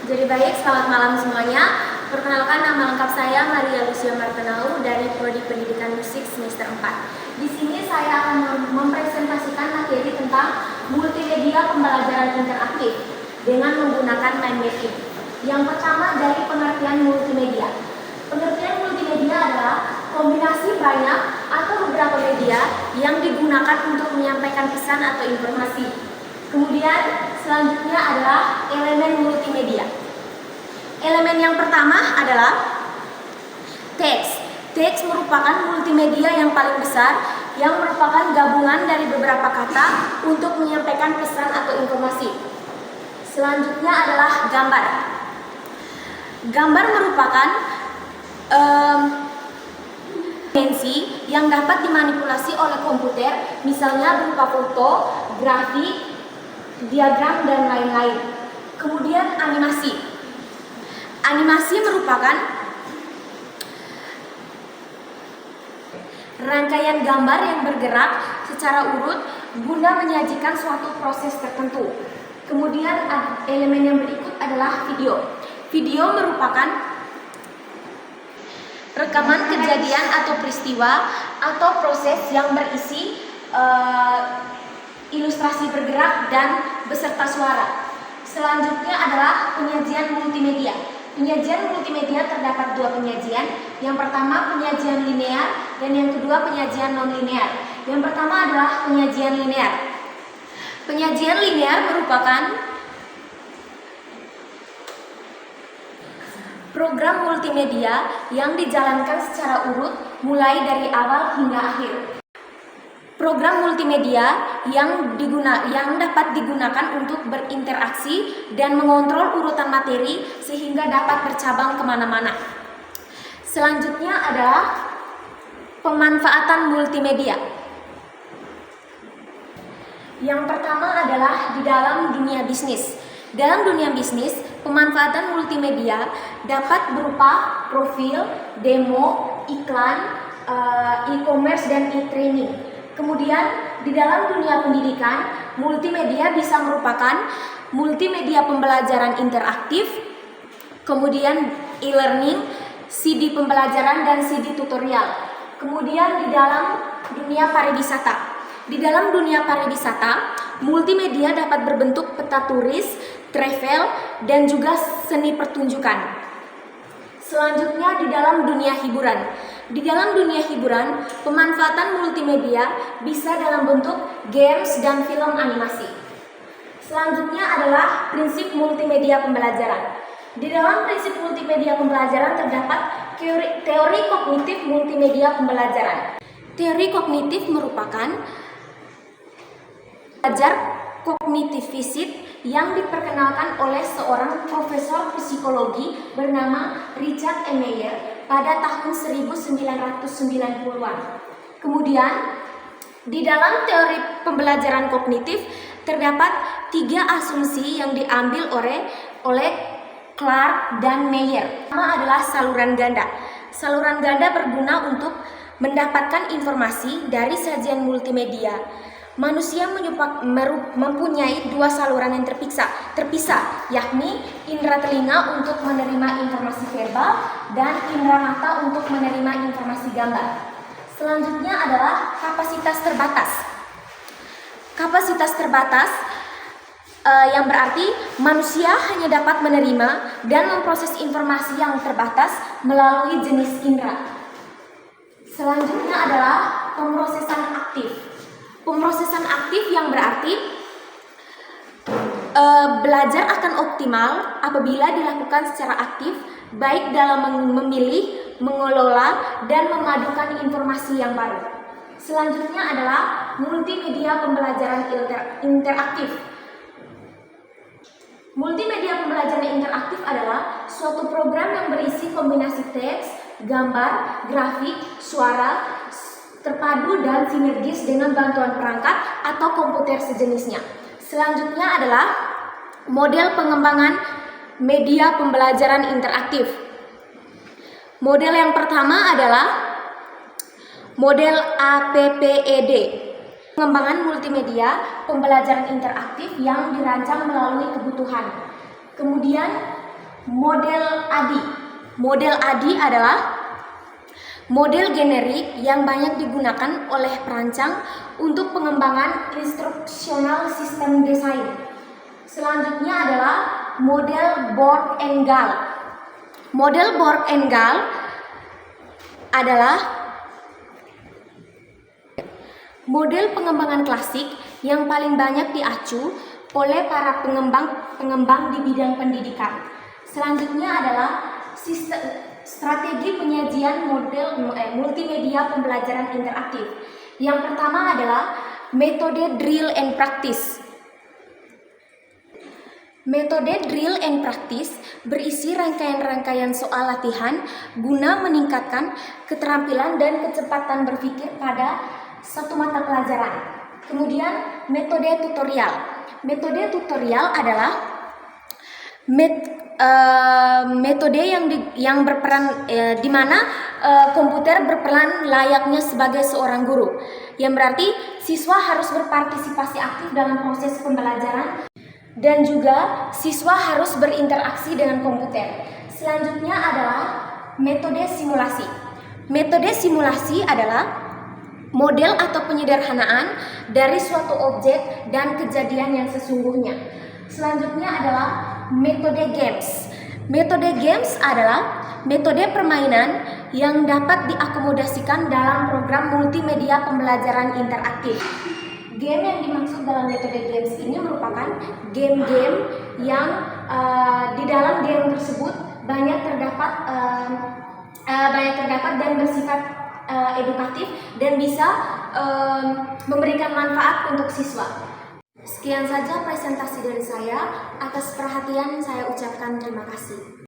Jadi baik, selamat malam semuanya. Perkenalkan, nama lengkap saya Maria Lucia Martenau dari Prodi Pendidikan Musik semester 4. Di sini saya akan mempresentasikan materi tentang multimedia pembelajaran interaktif dengan menggunakan mind mapping. Yang pertama dari pengertian multimedia. Pengertian multimedia adalah kombinasi banyak atau beberapa media yang digunakan untuk menyampaikan pesan atau informasi. Kemudian selanjutnya adalah elemen multimedia. Elemen yang pertama adalah teks. Teks merupakan multimedia yang paling besar yang merupakan gabungan dari beberapa kata untuk menyampaikan pesan atau informasi. Selanjutnya adalah gambar. Gambar merupakan dimensi yang dapat dimanipulasi oleh komputer, misalnya berupa foto, grafik, diagram, dan lain-lain. Kemudian animasi. Animasi merupakan rangkaian gambar yang bergerak secara urut guna menyajikan suatu proses tertentu. Kemudian elemen yang berikut adalah video. Video merupakan rekaman kejadian atau peristiwa atau proses yang berisi ilustrasi bergerak dan beserta suara. Selanjutnya adalah penyajian multimedia. Penyajian multimedia terdapat dua penyajian. Yang pertama penyajian linear dan yang kedua penyajian non-linear. Yang pertama adalah penyajian linear. Penyajian linear merupakan program multimedia yang dijalankan secara urut mulai dari awal hingga akhir. Program multimedia yang dapat digunakan untuk berinteraksi dan mengontrol urutan materi sehingga dapat bercabang kemana-mana. Selanjutnya adalah pemanfaatan multimedia. Yang pertama adalah di dalam dunia bisnis. Dalam dunia bisnis, pemanfaatan multimedia dapat berupa profil, demo, iklan, e-commerce, dan e-training. Kemudian di dalam dunia pendidikan, multimedia bisa merupakan multimedia pembelajaran interaktif, kemudian e-learning, CD pembelajaran, dan CD tutorial. Kemudian di dalam dunia pariwisata. Di dalam dunia pariwisata, multimedia dapat berbentuk peta turis, travel, dan juga seni pertunjukan. Selanjutnya di dalam dunia hiburan. Di dalam dunia hiburan, pemanfaatan multimedia bisa dalam bentuk games dan film animasi. Selanjutnya adalah prinsip multimedia pembelajaran. Di dalam prinsip multimedia pembelajaran terdapat teori kognitif multimedia pembelajaran. Teori kognitif merupakan belajar kognitif fisik yang diperkenalkan oleh seorang profesor psikologi bernama Richard E. Meyer pada tahun 1990-an. Kemudian, di dalam teori pembelajaran kognitif terdapat 3 asumsi yang diambil oleh Clark dan Meyer. Pertama adalah saluran ganda. Saluran ganda berguna untuk mendapatkan informasi dari sajian multimedia. Manusia mempunyai 2 saluran yang terpisah, yakni indera telinga untuk menerima informasi verbal dan indera mata untuk menerima informasi gambar. Selanjutnya adalah kapasitas terbatas. Kapasitas terbatas yang berarti manusia hanya dapat menerima dan memproses informasi yang terbatas melalui jenis indera. Selanjutnya adalah pemrosesan aktif. Pemrosesan aktif yang berarti belajar akan optimal apabila dilakukan secara aktif, baik dalam memilih, mengelola, dan memadukan informasi yang baru. Selanjutnya adalah multimedia pembelajaran interaktif. Multimedia pembelajaran interaktif adalah suatu program yang berisi kombinasi teks, gambar, grafik, suara, terpadu dan sinergis dengan bantuan perangkat atau komputer sejenisnya. Selanjutnya adalah model pengembangan media pembelajaran interaktif. Model yang pertama adalah model APPED. Pengembangan multimedia pembelajaran interaktif yang dirancang melalui kebutuhan. Kemudian model ADI. Model ADI adalah model generik yang banyak digunakan oleh perancang untuk pengembangan instruksional sistem desain. Selanjutnya adalah model Borg and Gall. Model Borg and Gall adalah model pengembangan klasik yang paling banyak diacu oleh para pengembang di bidang pendidikan. Selanjutnya adalah strategi penyajian model multimedia pembelajaran interaktif. Yang pertama adalah metode drill and practice. Metode drill and practice berisi rangkaian-rangkaian soal latihan guna meningkatkan keterampilan dan kecepatan berpikir pada satu mata pelajaran. Kemudian metode tutorial. Metode tutorial adalah metode yang berperan di mana komputer berperan layaknya sebagai seorang guru, yang berarti siswa harus berpartisipasi aktif dalam proses pembelajaran dan juga siswa harus berinteraksi dengan komputer. Selanjutnya adalah metode simulasi. Metode simulasi adalah model atau penyederhanaan dari suatu objek dan kejadian yang sesungguhnya. Selanjutnya adalah metode games. Metode games adalah metode permainan yang dapat diakomodasikan dalam program multimedia pembelajaran interaktif. Game yang dimaksud dalam metode games ini merupakan game-game yang di dalam game tersebut banyak terdapat dan bersifat edukatif dan bisa memberikan manfaat untuk siswa. Sekian saja presentasi dari saya. Atas perhatian saya ucapkan terima kasih.